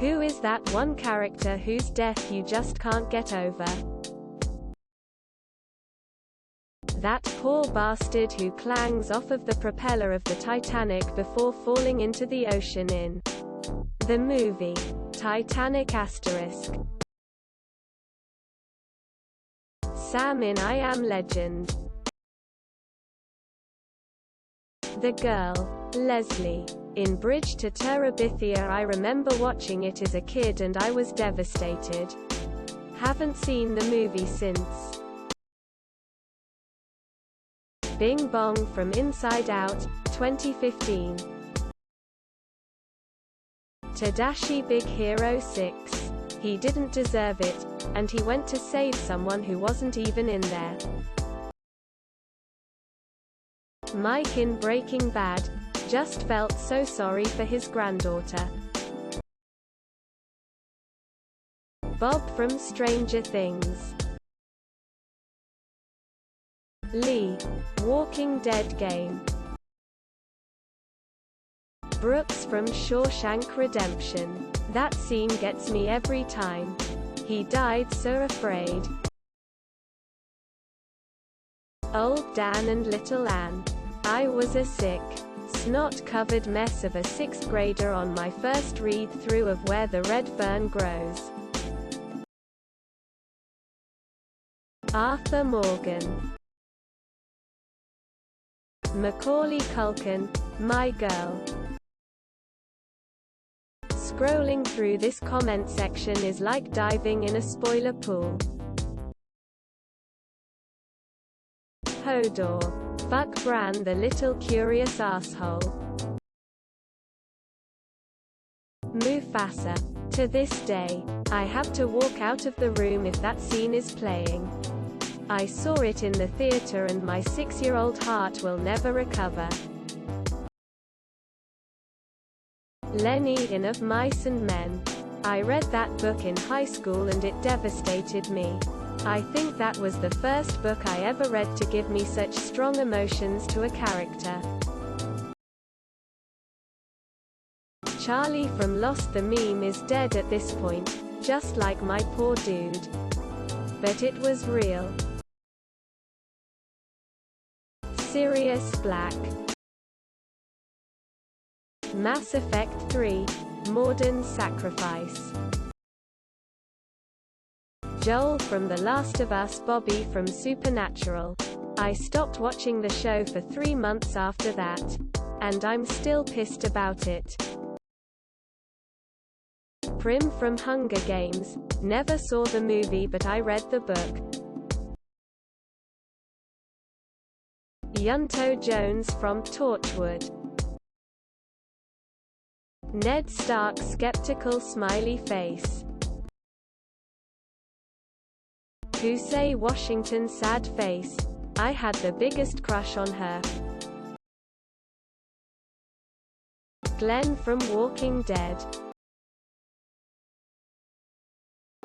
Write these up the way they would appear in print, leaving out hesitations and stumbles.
Who is that one character whose death you just can't get over? That poor bastard who clangs off of the propeller of the Titanic before falling into the ocean in the movie Titanic ***. Sam in I Am Legend. The girl, Leslie, in Bridge to Terabithia. I remember watching it as a kid and I was devastated. Haven't seen the movie since. Bing Bong from Inside Out, 2015. Tadashi Big Hero 6. He didn't deserve it, and he went to save someone who wasn't even in there. Mike in Breaking Bad. Just felt so sorry for his granddaughter. Bob from Stranger Things. Lee, Walking Dead game. Brooks from Shawshank Redemption. That scene gets me every time. He died so afraid. Old Dan and Little Ann. I was a sick, snot-covered mess of a 6th grader on my first read-through of Where the Red Fern Grows. Arthur Morgan. Macaulay Culkin, My Girl. Scrolling through this comment section is like diving in a spoiler pool. Hodor. Fuck Bran the little curious asshole. Mufasa. To this day, I have to walk out of the room if that scene is playing. I saw it in the theater and my 6-year-old heart will never recover. Lenny in Of Mice and Men. I read that book in high school and it devastated me. I think that was the first book I ever read to give me such strong emotions to a character. Charlie from Lost. The meme is dead at this point, just like my poor dude. But it was real. Sirius Black. Mass Effect 3, Mordin's Sacrifice. Joel from The Last of Us. Bobby from Supernatural. I stopped watching the show for 3 months after that. And I'm still pissed about it. Prim from Hunger Games. Never saw the movie but I read the book. Yunto Jones from Torchwood. Ned Stark. Skeptical smiley face. Kusei Washington. Sad face. I had the biggest crush on her. Glenn from Walking Dead.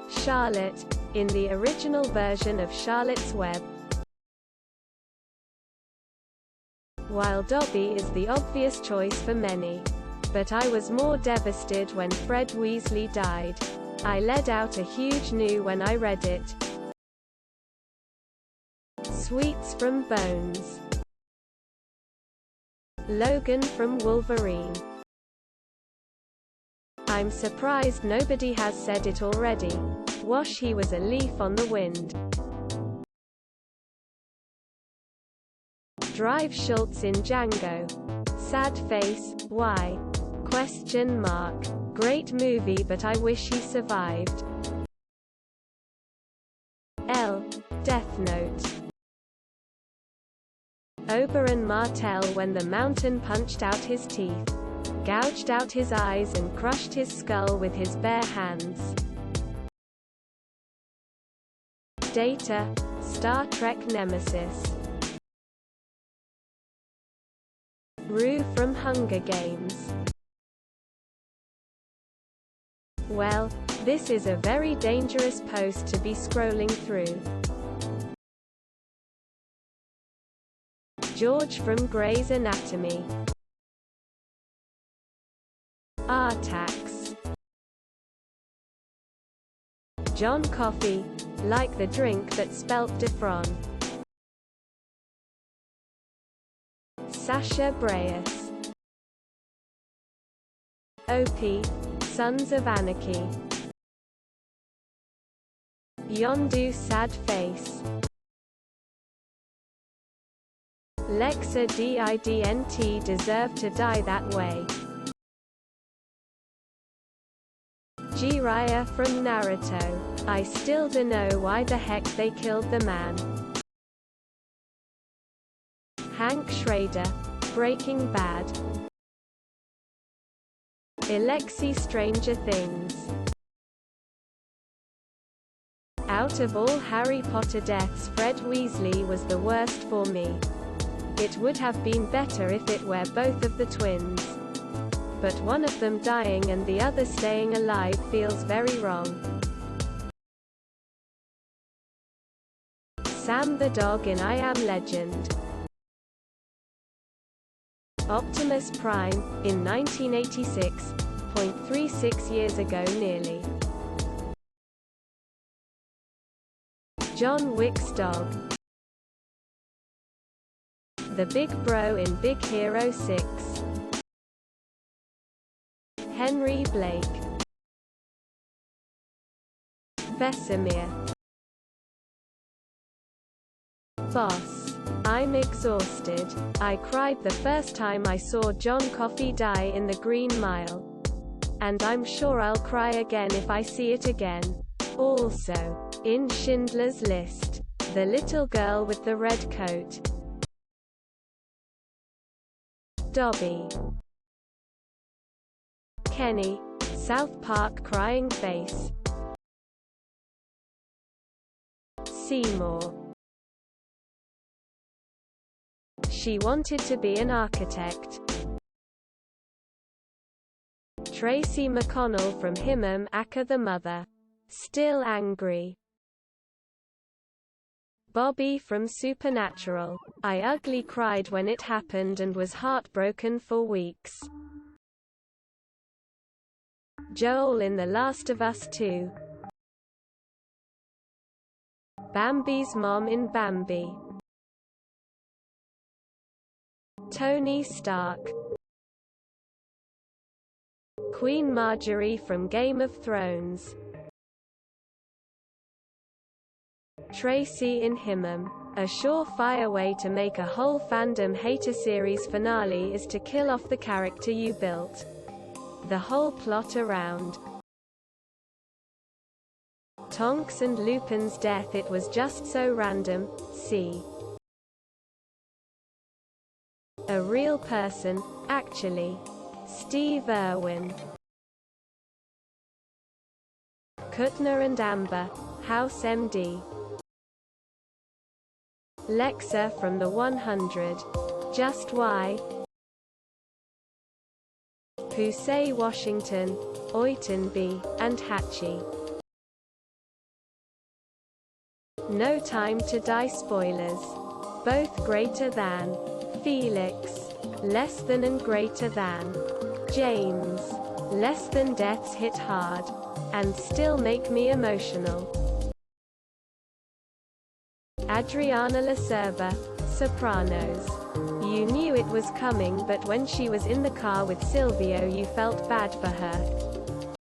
Charlotte, in the original version of Charlotte's Web. While Dobby is the obvious choice for many. But I was more devastated when Fred Weasley died. I let out a huge "no" when I read it. Sweets from Bones. Logan from Wolverine. I'm surprised nobody has said it already. Wash. He was a leaf on the wind. Drive Schultz in Django. Sad face. Why? Question mark. Great movie but I wish he survived. L. Death Note. Oberyn Martell when the mountain punched out his teeth, gouged out his eyes and crushed his skull with his bare hands. Data. Star Trek Nemesis. Rue from Hunger Games. Well, this is a very dangerous post to be scrolling through. George from Grey's Anatomy. Artax. John Coffey, like the drink that spelt Defron. Sasha Braeus. OP, Sons of Anarchy. Yondu Sad Face. Lexa Didnt deserve to die that way. Jiraiya from Naruto. I still dunno why the heck they killed the man. Hank Schrader, Breaking Bad. Alexi Stranger Things. Out of all Harry Potter deaths, Fred Weasley was the worst for me. It would have been better if it were both of the twins. But one of them dying and the other staying alive feels very wrong. Sam the dog in I Am Legend. Optimus Prime, in 1986, 36 years ago nearly. John Wick's dog. The big bro in Big Hero 6. Henry Blake. Vesemir. Boss. I'm exhausted. I cried the first time I saw John Coffey die in the Green Mile. And I'm sure I'll cry again if I see it again. Also, in Schindler's List, the little girl with the red coat. Dobby. Kenny, South Park crying face. Seymour. She wanted to be an architect. Tracy McConnell from Himmam Acker the mother. Still angry. Bobby from Supernatural. I ugly cried when it happened and was heartbroken for weeks. Joel in The Last of Us 2. Bambi's mom in Bambi. Tony Stark. Queen Marjorie from Game of Thrones. Tracy in Himmam. A surefire way to make a whole fandom hater series finale is to kill off the character you built. The whole plot around Tonks and Lupin's death, it was just so random. See. A real person, actually. Steve Irwin. Kuttner and Amber, House MD. Lexa from the 100. Just Why. Pusey Washington, Oitenby, and Hatchie. No Time to Die spoilers. Both greater than. Felix. Less than and greater than. James. Less than deaths hit hard. And still make me emotional. Adriana Lacerba, Sopranos. You knew it was coming, but when she was in the car with Silvio you felt bad for her.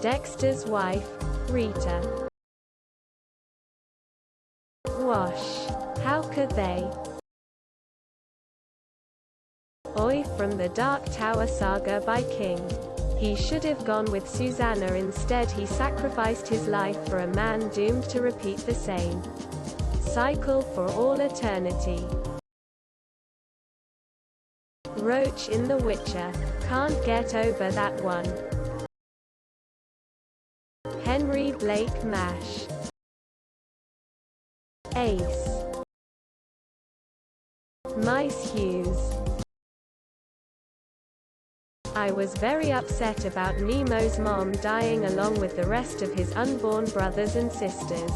Dexter's wife, Rita. Wash. How could they? Oi from the Dark Tower saga by King. He should have gone with Susanna, instead he sacrificed his life for a man doomed to repeat the same cycle for all eternity. Roach in The Witcher. Can't get over that one. Henry Blake MASH. Ace. Mice Hughes. I was very upset about Nemo's mom dying along with the rest of his unborn brothers and sisters.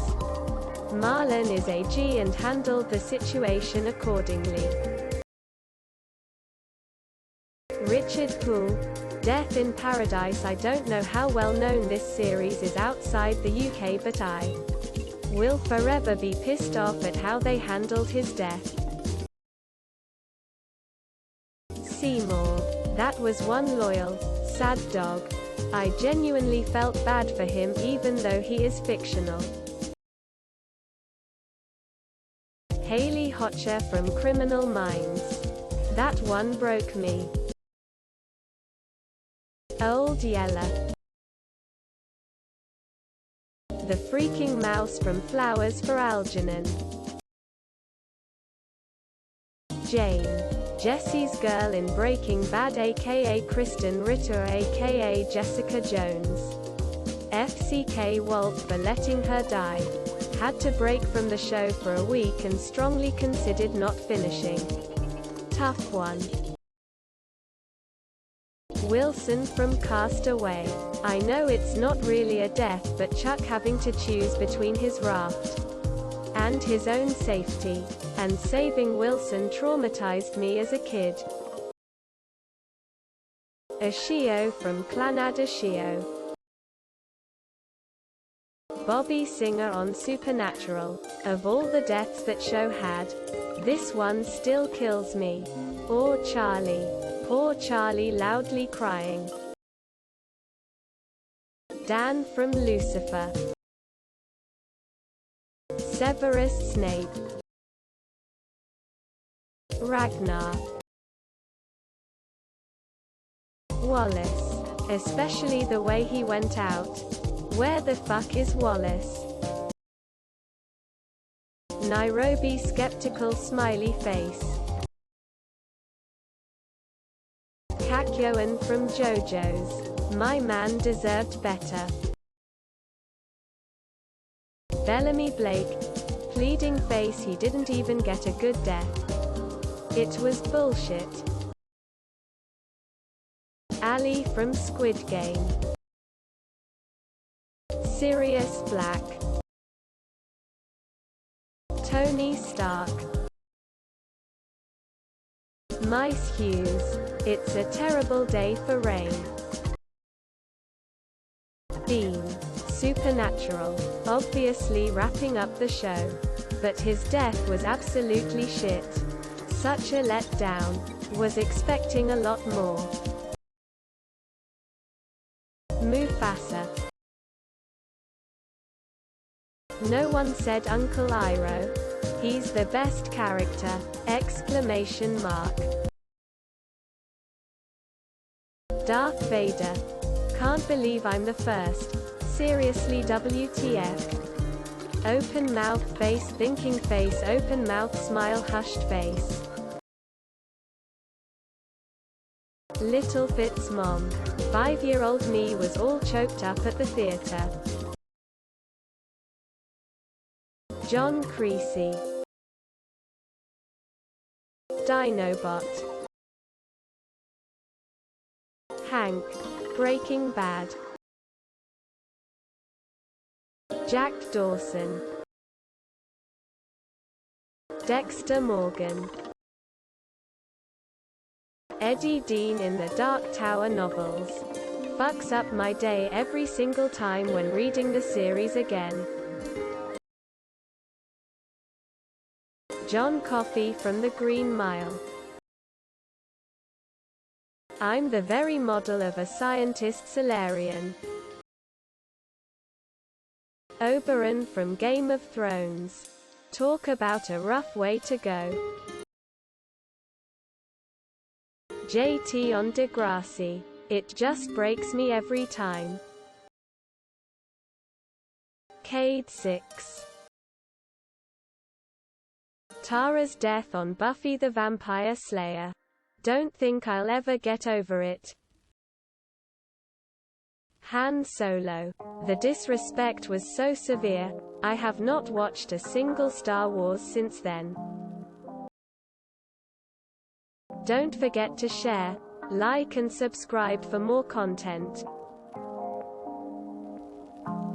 Marlon is AG and handled the situation accordingly. Richard Poole. Death in Paradise. I don't know how well known this series is outside the UK, but I will forever be pissed off at how they handled his death. Seymour. That was one loyal, sad dog. I genuinely felt bad for him even though he is fictional. Haley Hotcher from Criminal Minds. That one broke me. Old Yeller. The freaking mouse from Flowers for Algernon. Jane. Jesse's girl in Breaking Bad, aka Kristen Ritter, aka Jessica Jones. FCK Walt for letting her die. Had to break from the show for a week and strongly considered not finishing. Tough one. Wilson from Cast Away. I know it's not really a death, but Chuck having to choose between his raft and his own safety and saving Wilson traumatized me as a kid. Ashio from Clanad Ashio. Bobby Singer on Supernatural. Of all the deaths that show had, this one still kills me. Or Charlie. Poor Charlie loudly crying. Dan from Lucifer. Severus Snape. Ragnar. Wallace. Especially the way he went out. Where the fuck is Wallace? Nairobi skeptical smiley face. Kakyoan from JoJo's. My man deserved better. Bellamy Blake. Pleading face. He didn't even get a good death. It was bullshit. Ali from Squid Game. Sirius Black. Tony Stark. Mice Hughes. It's a terrible day for rain. Dean. Supernatural. Obviously wrapping up the show. But his death was absolutely shit. Such a letdown. Was expecting a lot more. Mufasa. No one said Uncle Iroh. He's the best character! Exclamation mark. Darth Vader. Can't believe I'm the first. Seriously, WTF. Open mouth face, thinking face, open mouth smile, hushed face. Little Fitz mom. 5-year-old me was all choked up at the theater. John Creasy. Dinobot. Hank. Breaking Bad. Jack Dawson. Dexter Morgan. Eddie Dean in the Dark Tower novels. Fucks up my day every single time when reading the series again. John Coffey from The Green Mile. I'm the very model of a scientist Solarian. Oberyn from Game of Thrones. Talk about a rough way to go. JT on Degrassi. It just breaks me every time. Cade 6. Tara's death on Buffy the Vampire Slayer. Don't think I'll ever get over it. Han Solo. The disrespect was so severe, I have not watched a single Star Wars since then. Don't forget to share, like and subscribe for more content.